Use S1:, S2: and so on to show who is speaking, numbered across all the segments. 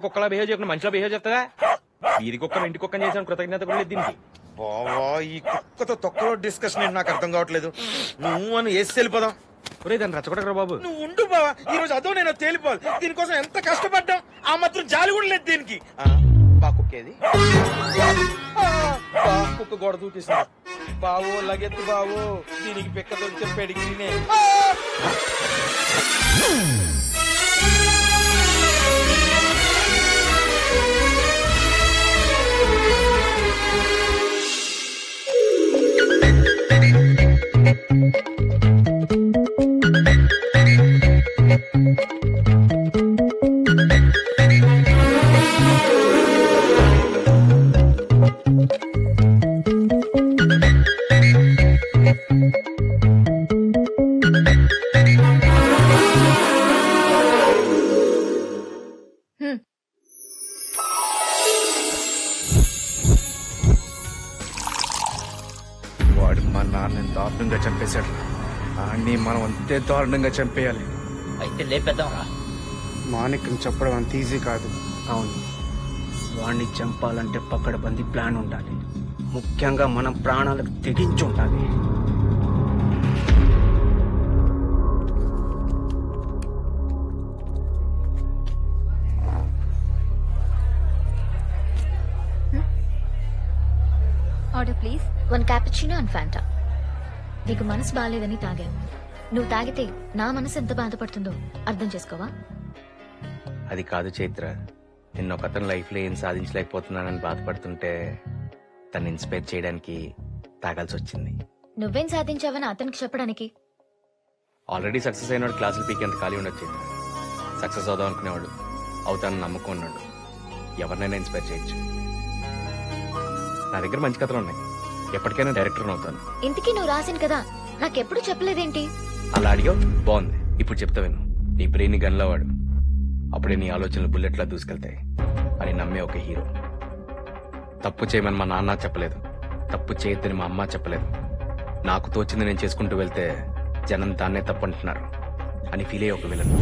S1: కుక్కలా బిహేవ్ చేయకుండా మనిషిలో బిహేవ్ చేస్తుందా? వీధి కుక్కను ఇంటి కుక్కని చేసిన కృతజ్ఞత కూడా లేదు దీనికి.
S2: బావా ఈ కుక్కతో తొక్కలో డిస్కషన్ ఏంటి నాకు అర్థం కావట్లేదు. నువ్వు అని వేసి వెళ్ళిపోదాం.
S1: ఒరే దాన్ని రచ్చగొట్టకరా బాబు.
S2: నువ్వు ఉండు బావా, ఈ రోజు అదో నేను తేలిపోవాలి. దీనికోసం ఎంత కష్టపడ్డాం, ఆ మాత్రం జాలి కూడా లేదు దీనికి. బా కుక్కేది కుక్క గోడ దూకిస్తా బావో, లగెత్తు బావో, దీనికి పిక్క దొరికితే పెడిగినే.
S1: వాడు మా నాన్నని దారుణంగా చంపేశాడు. అన్ని మనం అంతే దారుణంగా చంపేయాలి.
S3: అయితే లేపేద్దాం రా.
S4: మాణిక్యం చెప్పడం అంత ఈజీ కాదు.
S5: అవును, వాణ్ణి చంపాలంటే పకడ్బందీ ప్లాన్ ఉండాలి. ముఖ్యంగా మనం ప్రాణాలకు తెగించి ఉండాలి.
S6: Order please. 1 cappuccino and Fanta. నీకు మనసు బాగాలేదని తాగాను. నువ్వు తాగితే నా మనసు ఎంత బాధపడుతుందో అర్థం చేసుకోవా?
S1: అది కాదు చైత్ర, నిన్న ఒకతను లైఫ్ లో ఏం సాధించలేకపోతున్నానని బాధపడుతుంటే తను ఇన్స్పైర్ చేయడానికి తాగాల్సి వచ్చింది.
S6: నువ్వేం సాధించావని అతనికి చెప్పడానికి?
S1: ఆల్రెడీ సక్సెస్ అయినాడు క్లాసులు పీకేంత ఖాళీ ఉండొచ్చు. సక్సెస్ అవుదాం అనుకునేవాడు, అవుతానని నమ్మకం ఉన్నాడు. ఎవరినైనా ఇన్స్పైర్ చేయొచ్చు. నా దగ్గర మంచి కథలు ఉన్నాయి, ఎప్పటికైనా డైరెక్టర్ అవుతాను.
S6: ఇంతకీ నువ్వు రాసిన కదా నాకెప్పుడు చెప్పలేదేంటి?
S1: అలా అడిగావు, బాగుంది. ఇప్పుడు చెప్తా విను. నీ బ్రెయిన్ గన్లో వాడు, అప్పుడే నీ ఆలోచనలు బుల్లెట్లా దూసుకెళ్తాయి అని నమ్మే ఒక హీరో. తప్పు చేయమని మా నాన్న చెప్పలేదు, తప్పు చేయొద్దని మా అమ్మ చెప్పలేదు. నాకు తోచింది నేను చేసుకుంటూ వెళ్తే జనం దాన్నే తప్పు అంటున్నారు అని ఫీల్ అయ్యే ఒక విలన్.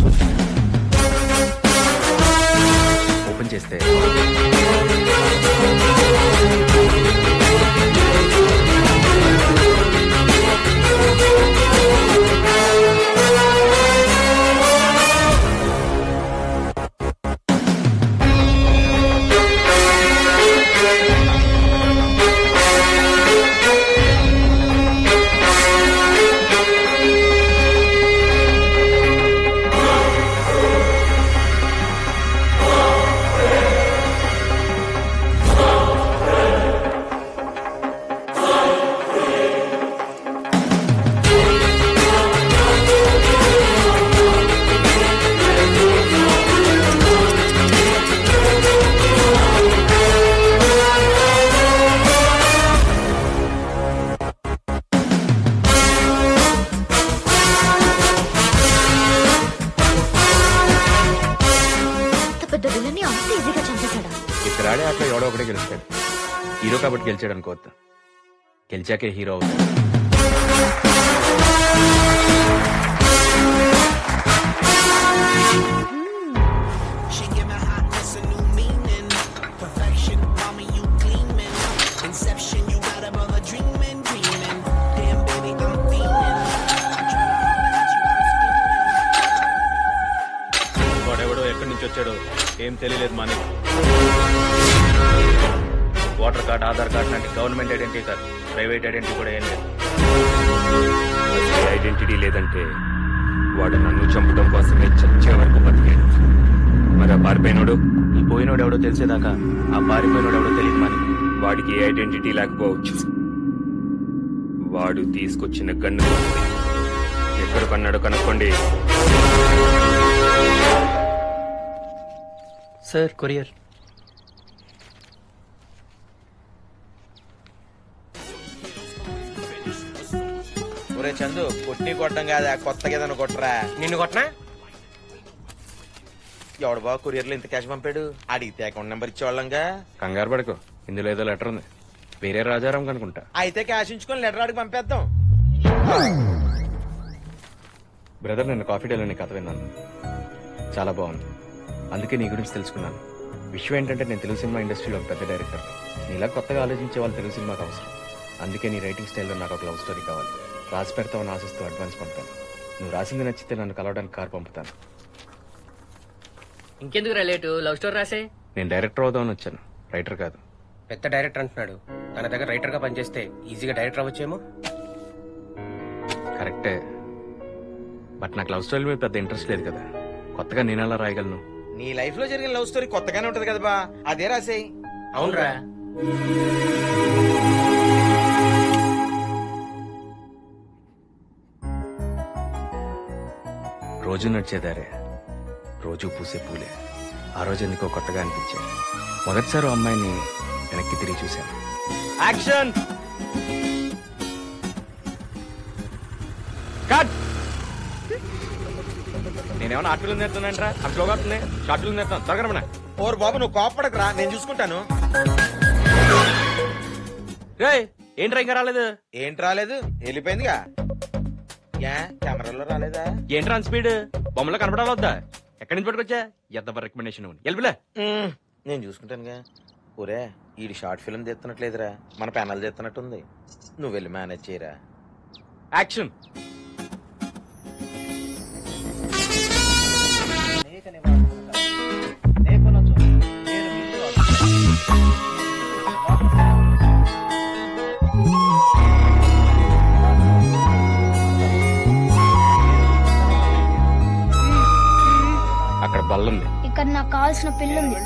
S1: ఓపెన్ చేస్తే ఇతరాడే అట్లా ఎవడో ఒకటే గెలుస్తాడు. హీరో కాబట్టి గెలిచాడు అనుకోవద్దు, గెలిచాకే హీరో అవుతాడు. వాడెవడో ఎక్కడి నుంచి వచ్చాడో ఏం తెలియలేదు మానే. ఓటర్ కార్డ్, ఆధార్ కార్డ్ లాంటి government identity card, private identity కూడా ఏం లేదు. ఐడెంటిటీ లేదంటే వాడు నన్ను చంపడం కోసమే చచ్చే వరకు బతికాడు. మరి ఆ పారిపోయినోడు, ఈ పోయినోడు ఎవడో తెలిసేదాకా ఆ పారిపోయినోడు ఎవడో తెలియదు మాని. వాడికి ఏ ఐడెంటిటీ లేకపోవచ్చు. వాడు తీసుకొచ్చిన గన్ను ఎక్కడ కన్నాడో కనుక్కోండి.
S5: Sir, courier.
S2: ఒరే చందు, కొట్టి కొట్టడం కాదా, కొత్తగా ఏదైనా కొట్టరా.
S3: నిన్ను కొట్టనా?
S2: ఎవడు బాబు కొరియర్లో ఇంత క్యాష్ పంపాడు? అడిగితే అకౌంట్ నెంబర్ ఇచ్చేవాళ్ళంగా.
S1: కంగారు పడకు, ఇందులో ఏదో లెటర్ ఉంది. వేరే రాజారాం కనుకుంటా.
S2: అయితే క్యాష్ ఉంచుకొని లెటర్ అడిగి పంపేద్దాం.
S1: బ్రదర్, నేను కాఫీ డేలో నీ కథ విన్నాను, చాలా బాగుంది. అందుకే నీ గురించి తెలుసుకున్నాను. విషయం ఏంటంటే నేను తెలుగు సినిమా ఇండస్ట్రీలో ఒక పెద్ద డైరెక్టర్. నీలా కొత్తగా ఆలోచించే వాళ్ళు తెలుగు సినిమాకి అవసరం. అందుకే నీ రైటింగ్ స్టైల్లో నాకు ఒక లవ్ స్టోరీ కావాలి. రాసి పెడతావని ఆశిస్తూ అడ్వాన్స్ పంపుతాను. నువ్వు రాసింది నచ్చితే నన్ను కలవడానికి కార్ పంపుతాను.
S3: ఇంకెందుకు లేటు, లవ్ స్టోరీ రాసే.
S1: నేను డైరెక్టర్ అవుదామని వచ్చాను, రైటర్ కాదు.
S5: పెద్ద డైరెక్టర్ అంటున్నాడు. తన దగ్గర రైటర్ గా పనిచేస్తే ఈజీగా డైరెక్టర్ అవ్వచ్చేమో.
S1: కరెక్టే, బట్ నాకు లవ్ స్టోరీ మీద పెద్ద ఇంట్రెస్ట్ లేదు కదా. కొత్తగా నేను ఎలా రాయగలను?
S2: నీ లైఫ్ లో జరిగిన లవ్ స్టోరీ కొత్తగానే ఉంటది కదా బా, అదే రాసేయ్.
S5: అవునరా.
S1: రోజు నడిచేదారే, రోజు పూసే పూలే. ఆ రోజు ఎందుకో కొత్తగా అనిపించాయి. మొదటిసారి ఓ అమ్మాయిని వెనక్కి తిరిగి చూశాను. యాక్షన్! కట్! నేనేమన్నా ఆర్ట్ ఫిల్మ్ నేర్తున్నానంటరా? అటు స్లోగా వస్తుంది, షార్ట్ ఫిల్మ్ నేర్తాను. త్వరగా రమ్మన్నా.
S2: ఓరు బాబు నువ్వు కోపడకరా, నేను చూసుకుంటాను.
S1: రేయ్, ఏంట్రా ఇంకా రాలేదు?
S2: ఏంటి రాలేదు? వెళ్ళిపోయిందిగా. యా కెమెరాలో రాలేదా?
S1: ఏంట్రా అంత స్పీడ్? బొమ్మలో కనపడాలి వద్దా? ఎక్కడి నుంచి పట్టుకొచ్చా? ఎంత రికమెండేషన్ వెళ్ళిపోలే.
S2: నేను చూసుకుంటానుగా. ఒరే ఈడి షార్ట్ ఫిల్మ్ తీస్తున్నట్లేదురా, మన ప్యానల్ తీస్తున్నట్టుంది. నువ్వు వెళ్ళి మేనేజ్ చేయరా.
S1: యాక్షన్! అక్కడ బల్లుంది.
S7: ఇక్కడ నాకు కావాల్సిన పిల్లుంది.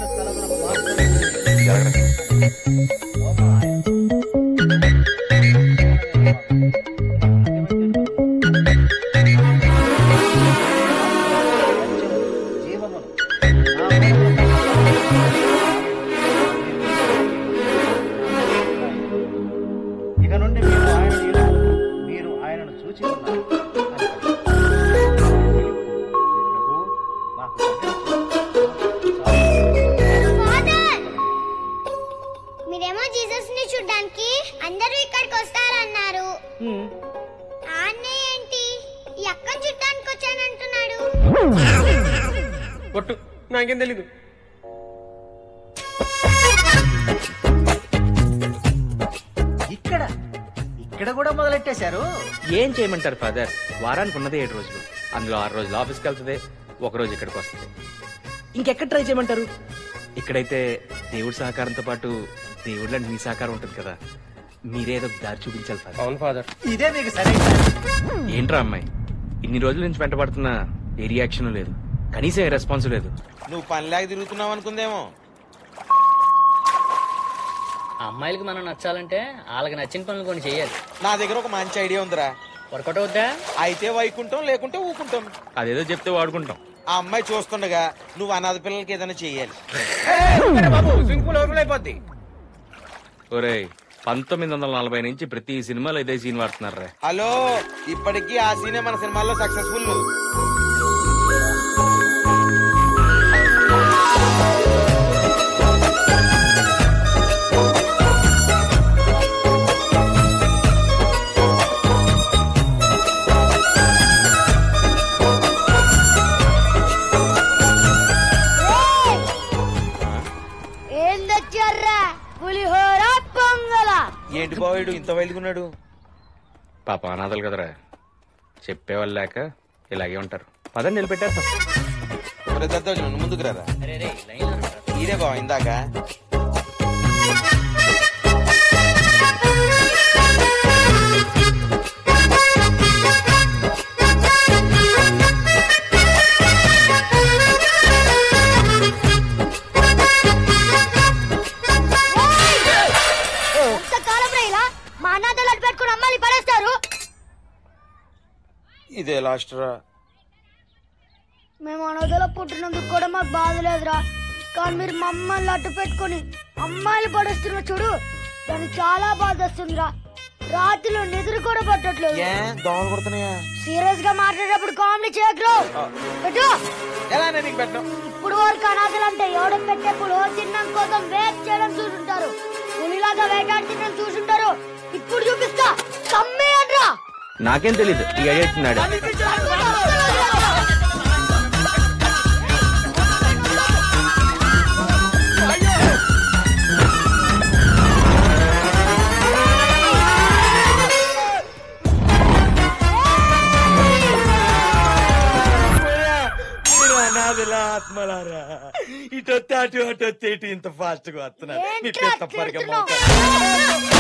S8: ఇక నుండి మీరు ఆయనను చూచి ఉన్నారు.
S7: మీరేమో జీసస్ ని చూడ్డానికి అందరూ ఇక్కడికి వస్తారన్నారు. ఆన్నే ఏంటి ఈ అక్కని చూడ్డానికి వచ్చానంటున్నాడు.
S5: కొట్టు, నాకేం తెలీదు.
S8: ఇక్కడ కూడా మొదలెట్టేశారు.
S1: ఏం చేయమంటారు ఫాదర్? వారానికి ఉన్నదే 7 రోజులు. అందులో 6 రోజులు ఆఫీస్కి వెళ్తుంది, 1 రోజు ఇక్కడికి వస్తుంది. ఇంకెక్కడ ట్రై చేయమంటారు? ఇక్కడైతే దేవుడి సహకారంతో పాటు దేవుళ్ళని మీ సహకారం ఉంటుంది కదా. మీరేదో దారి చూపించాలి ఫాదర్.
S5: అవును ఫాదర్.
S8: ఇదే మీకు సరైన.
S1: ఏంట్రా అమ్మాయి, ఇన్ని రోజుల నుంచి వెంటబడుతున్నా ఏ రియాక్షన్ లేదు, కనీసం ఏ రెస్పాన్స్ లేదు.
S2: నువ్వు పనిలాగా తిరుగుతున్నావు అనుకుందేమో.
S3: అమ్మాయిలకి మనం నచ్చాలంటే వాళ్ళకి నచ్చిన పనులు కొన్ని చేయాలి.
S2: నా దగ్గర ఒక మంచి ఐడియా ఉందిరా.
S3: వర్కౌట్ అవుద్దా?
S2: అయితే వైకుంటాం, లేకుంటే ఊకుంటాం.
S1: అదేదో చెప్తే వాడుకుంటాం.
S2: ఆ అమ్మాయి చూస్తుండగా నువ్వు అనాథ పిల్లలకి ఏదైనా చెయ్యాలి.
S5: బాబు స్విమ్మింగ్ పూల్ ఓవర్ఫ్లో అయిపోద్ది.
S1: ఒరేయ్, 1940 నుంచి ప్రతి సినిమాలో ఇదే సీన్ వాడుతున్నారా?
S2: హలో, ఇప్పటికీ ఆ సీనే మన సినిమాల్లో సక్సెస్ఫుల్.
S7: ఏం తెచ్చారా? పులిహోర పొంగల.
S2: ఏంటి బావాడు ఇంత వైలుగున్నాడు?
S1: పాప అనాథలు కదరా, చెప్పేవాళ్ళు లేక ఇలాగే ఉంటారు. పదని నిలబెట్టేస్తాం.
S2: నువ్వు ముందుకు రారా.
S3: అరే రే, లైన్లో ఉంటారు.
S2: ఈడే బావ ఇందాక.
S7: మా అనాథలు అడ్డు పెట్టుకుని అమ్మాయిని పడేస్తారు.
S2: ఇదే లాస్ట్ రా.
S7: మేము అనాథలో పుట్టినందుకు కూడా మాకు బాధ లేదురా, కానీ మీరు మమ్మల్ని అడ్డు పెట్టుకుని అమ్మాయిలు పడేస్తున్న చూడు, దానికి చాలా బాధ వస్తుందిరా. రాత్రిలో నిద్ర కూడా పట్టట్లేదు.
S2: దోమలు కొడుతున్నాయా?
S7: సీరియస్ గా మాట్లాడేటప్పుడు కామెడీ చేయకు. పెట్టు.
S2: ఎలా నీకు పెట్టడం?
S7: ఇప్పుడు వరకు అనాథలు అంటే ఎవడో పెట్టే పులిహోర తినడం కోసం వేట్ చేయడం చూసుంటారు, పులిలాగా వేటాడి తినడం చూసుంటారు. ఇప్పుడు చూపిస్తా, కమ్మేయండ్రా.
S1: నాకేం తెలీదు, ఈ ఐడియా ఇచ్చినాడు.
S2: ఆత్మలారా ఇటొత్తే అటు అటొత్తే ఇటు ఇంత ఫాస్ట్ గా వస్తున్నారు మీ
S7: ఏంట్రా
S2: పెద్ద పరిగె
S7: తిడుతున్నావ్?